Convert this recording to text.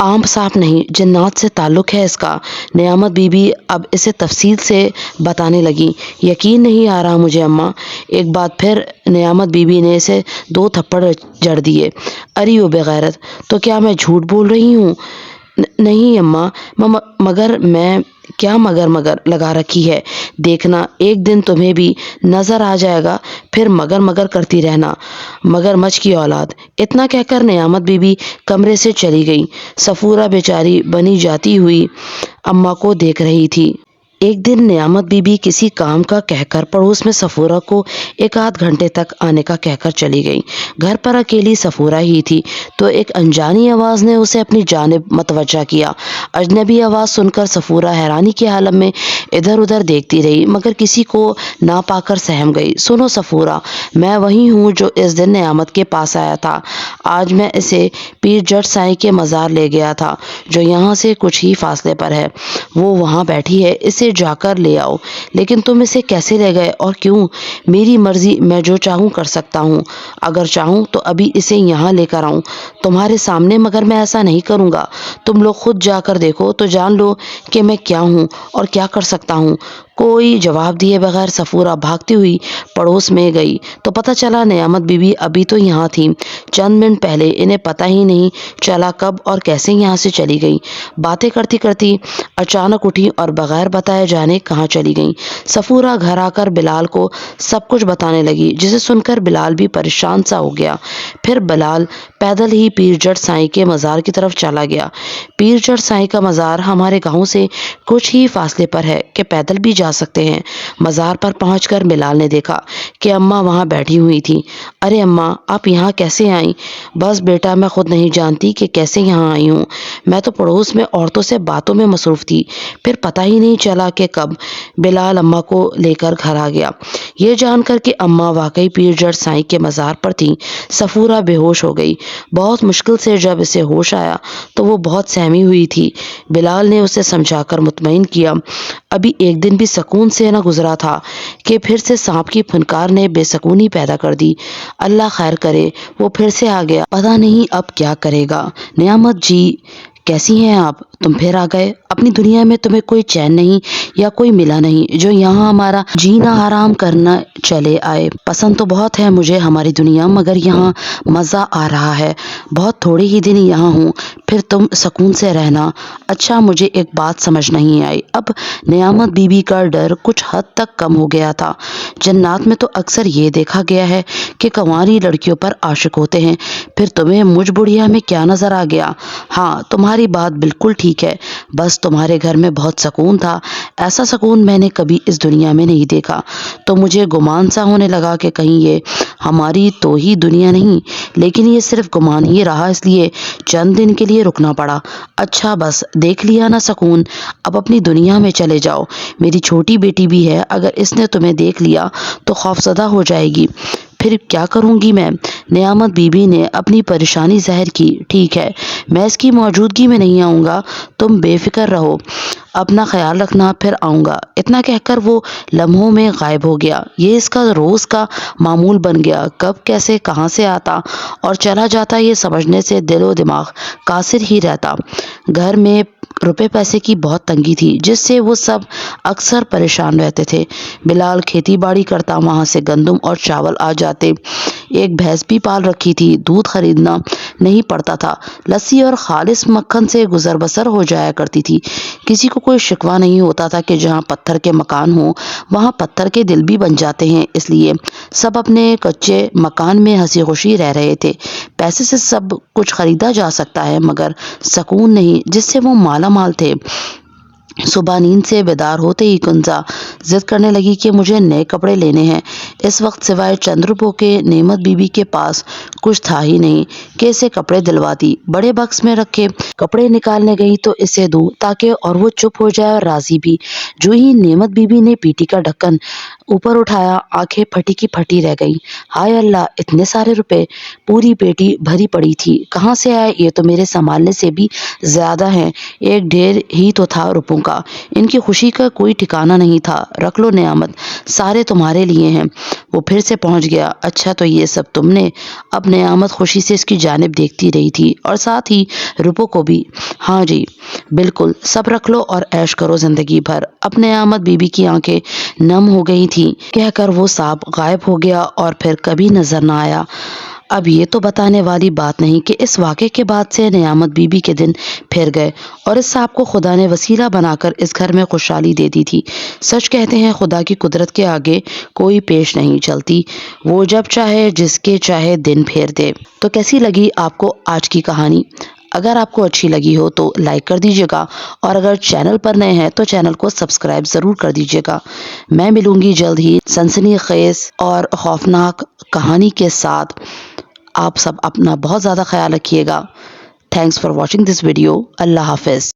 عام سانپ نہیں، جنات سے تعلق ہے اس کا۔ نعمت بی بی اب اسے تفصیل سے بتانے لگی۔ یقین نہیں آ رہا مجھے اماں۔ ایک بات پھر نعمت بی بی نے اسے 2 تھپڑ جڑ دیے۔ اری او بغیرت، تو کیا میں جھوٹ بول رہی ہوں؟ نہیں اماں، مگر میں کیا مگر لگا رکھی ہے؟ دیکھنا ایک دن تمہیں بھی نظر آ جائے گا، پھر مگر کرتی رہنا، مگر مچھ کی اولاد۔ اتنا کہہ کر نعمت بی بی کمرے سے چلی گئی۔ صفورہ بیچاری بنی جاتی ہوئی اماں کو دیکھ رہی تھی۔ ایک دن نعمت بی بی کسی کام کا کہہ کر پڑوس میں صفورہ کو 1 آدھ گھنٹے تک آنے کا کہہ کر چلی گئی۔ گھر پر اکیلی صفورہ ہی تھی تو ایک انجانی آواز نے اسے اپنی جانب متوجہ کیا۔ اجنبی آواز سن کر صفورہ حیرانی کے عالم میں ادھر ادھر دیکھتی رہی، مگر کسی کو نہ پا کر سہم گئی۔ سنو صفورہ، میں وہی ہوں جو اس دن نعمت کے پاس آیا تھا۔ آج میں اسے پیر جٹ سائیں کے مزار لے گیا تھا جو یہاں سے کچھ ہی فاصلے پر ہے۔ وہ وہاں بیٹھی ہے، اسے جا کر لے آؤ۔ لیکن تم اسے کیسے لے گئے اور کیوں؟ میری مرضی، میں جو چاہوں کر سکتا ہوں۔ اگر چاہوں تو ابھی اسے یہاں لے کر آؤں تمہارے سامنے، مگر میں ایسا نہیں کروں گا۔ تم لوگ خود جا کر دیکھو تو جان لو کہ میں کیا ہوں اور کیا کر سکتا ہوں۔ کوئی جواب دیے بغیر صفورہ بھاگتی ہوئی پڑوس میں گئی تو پتہ چلا نعمت بی بی ابھی تو یہاں تھی۔ چند منٹ پہلے انہیں پتہ ہی نہیں چلا کب اور کیسے یہاں سے چلی گئی۔ باتیں کرتی کرتی اچانک اٹھی اور بغیر بتائے جانے کہاں چلی گئی۔ صفورہ گھر آ کر بلال کو سب کچھ بتانے لگی، جسے سن کر بلال بھی پریشان سا ہو گیا۔ پھر بلال پیدل ہی پیر جٹ سائیں کے مزار کی طرف چلا گیا۔ پیر جٹ سائیں کا مزار ہمارے گاؤں سے کچھ ہی فاصلے پر ہے کہ پیدل بھی جا سکتے ہیں۔ مزار پر پہنچ کر بلال نے دیکھا کہ اماں وہاں بیٹھی ہوئی تھی۔ ارے اماں، آپ یہاں کیسے آئیں؟ بس بیٹا، میں خود نہیں جانتی کہ کیسے یہاں آئی ہوں۔ میں تو پڑوس میں عورتوں سے باتوں میں مصروف تھی، پھر پتہ ہی نہیں چلا کہ کب بلال اماں کو لے کر گھر آ گیا۔ یہ جان کر کہ اماں واقعی پیر جٹ سائیں کے مزار پر تھیں، صفورہ بے ہوش ہو گئی۔ بہت مشکل سے جب اسے ہوش آیا تو وہ بہت سہمی ہوئی تھی۔ بلال نے اسے سمجھا کر مطمئن کیا۔ ابھی ایک دن بھی سکون سے نہ گزرا تھا کہ پھر سے سانپ کی پھنکار نے بے سکونی پیدا کر دی۔ اللہ خیر کرے، وہ پھر سے آ گیا، پتہ نہیں اب کیا کرے گا۔ نعمت جی، کیسی ہیں آپ؟ تم پھر آ گئے؟ اپنی دنیا میں تمہیں کوئی چین نہیں یا کوئی ملا نہیں جو یہاں ہمارا جینا آرام کرنا چلے آئے؟ پسند تو بہت ہے مجھے ہماری دنیا، مگر یہاں مزہ آ رہا ہے۔ بہت تھوڑے ہی دن یہاں ہوں، پھر تم سکون سے رہنا۔ اچھا، مجھے ایک بات سمجھ نہیں آئی۔ اب نعمت بی بی کا ڈر کچھ حد تک کم ہو گیا تھا۔ جنات میں تو اکثر یہ دیکھا گیا ہے کہ کنواری لڑکیوں پر عاشق ہوتے ہیں، پھر تمہیں مجھ بڑھیا میں کیا نظر آ گیا؟ ہاں، تمہاری بات بالکل ٹھیک ہے، بس تمہارے گھر میں بہت سکون تھا، ایسا سکون میں نے کبھی اس دنیا میں نہیں دیکھا، تو مجھے گمان سا ہونے لگا کہ کہیں یہ ہماری تو ہی دنیا نہیں، لیکن یہ صرف گمان ہی رہا، اس لیے چند دن کے لیے رکنا پڑا۔ اچھا، بس دیکھ لیا نا سکون، اب اپنی دنیا میں چلے جاؤ۔ میری چھوٹی بیٹی بھی ہے، اگر اس نے تمہیں دیکھ لیا تو خوفزدہ ہو جائے گی، پھر کیا کروں گی میں؟ نعمت بی بی نے اپنی پریشانی ظاہر کی۔ ٹھیک ہے، میں اس کی موجودگی میں نہیں آؤں گا، تم بے فکر رہو، اپنا خیال رکھنا، پھر آؤں گا۔ اتنا کہہ کر وہ لمحوں میں غائب ہو گیا۔ یہ اس کا روز کا معمول بن گیا، کب کیسے کہاں سے آتا اور چلا جاتا یہ سمجھنے سے دل و دماغ قاصر ہی رہتا۔ گھر میں روپے پیسے کی بہت تنگی تھی، جس سے وہ سب اکثر پریشان رہتے تھے۔ بلال کھیتی باڑی کرتا، وہاں سے گندم اور چاول آ جاتے۔ ایک بھینس بھی پال رکھی تھی، دودھ خریدنا نہیں پڑتا تھا، لسی اور خالص مکھن سے گزر بسر ہو جایا کرتی تھی۔ کسی کو کوئی شکوہ نہیں ہوتا تھا کہ جہاں پتھر کے مکان ہوں وہاں پتھر کے دل بھی بن جاتے ہیں، اس لیے سب اپنے کچے مکان میں ہنسی خوشی رہ رہے تھے۔ پیسے سے سب کچھ خریدا جا سکتا ہے مگر سکون نہیں، جس سے وہ مالا مال تھے۔ صبح نیند سے بیدار ہوتے ہی کنزا ضد کرنے لگی کہ مجھے نئے کپڑے لینے ہیں۔ اس وقت سوائے چند روپوں کے نعمت بی بی کے پاس کچھ تھا ہی نہیں کہ اسے کپڑے دلواتی۔ بڑے بکس میں رکھے کپڑے نکالنے گئی تو اسے دوں تاکہ اور وہ چپ ہو جائے اور راضی بھی۔ جو ہی نعمت بی بی نے پیٹی کا ڈھکن اوپر اٹھایا، آنکھیں پھٹی کی پھٹی رہ گئیں۔ ہائے اللہ، اتنے سارے روپے! پوری پیٹی بھری پڑی تھی، کہاں سے آئے؟ یہ تو میرے سنبھالنے سے بھی زیادہ ہیں، ایک ڈھیر ہی تو تھا روپوں کا۔ چکا، ان کی خوشی کا کوئی ٹھکانہ نہیں تھا۔ رکھ لو نعمت، سارے تمہارے لیے ہیں۔ وہ پھر سے پہنچ گیا۔ اچھا تو یہ سب تم نے؟ اب نعمت خوشی سے اس کی جانب دیکھتی رہی تھی اور ساتھ ہی روپو کو بھی۔ ہاں جی بالکل، سب رکھ لو اور عیش کرو زندگی بھر۔ اب نعمت بی بی کی آنکھیں نم ہو گئی تھیں، کہہ کر وہ سانپ غائب ہو گیا اور پھر کبھی نظر نہ آیا۔ اب یہ تو بتانے والی بات نہیں کہ اس واقعے کے بعد سے نعمت بی بی کے دن پھر گئے اور اس سانپ کو خدا نے وسیلہ بنا کر اس گھر میں خوشحالی دے دی تھی۔ سچ کہتے ہیں خدا کی قدرت کے آگے کوئی پیش نہیں چلتی، وہ جب چاہے جس کے چاہے دن پھیر دے۔ تو کیسی لگی آپ کو آج کی کہانی؟ اگر آپ کو اچھی لگی ہو تو لائک کر دیجیے گا، اور اگر چینل پر نئے ہیں تو چینل کو سبسکرائب ضرور کر دیجیے گا۔ میں ملوں گی جلد ہی سنسنی خیز اور خوفناک کہانی کے ساتھ۔ آپ سب اپنا بہت زیادہ خیال رکھیے گا۔ Thanks for watching this video. اللہ حافظ۔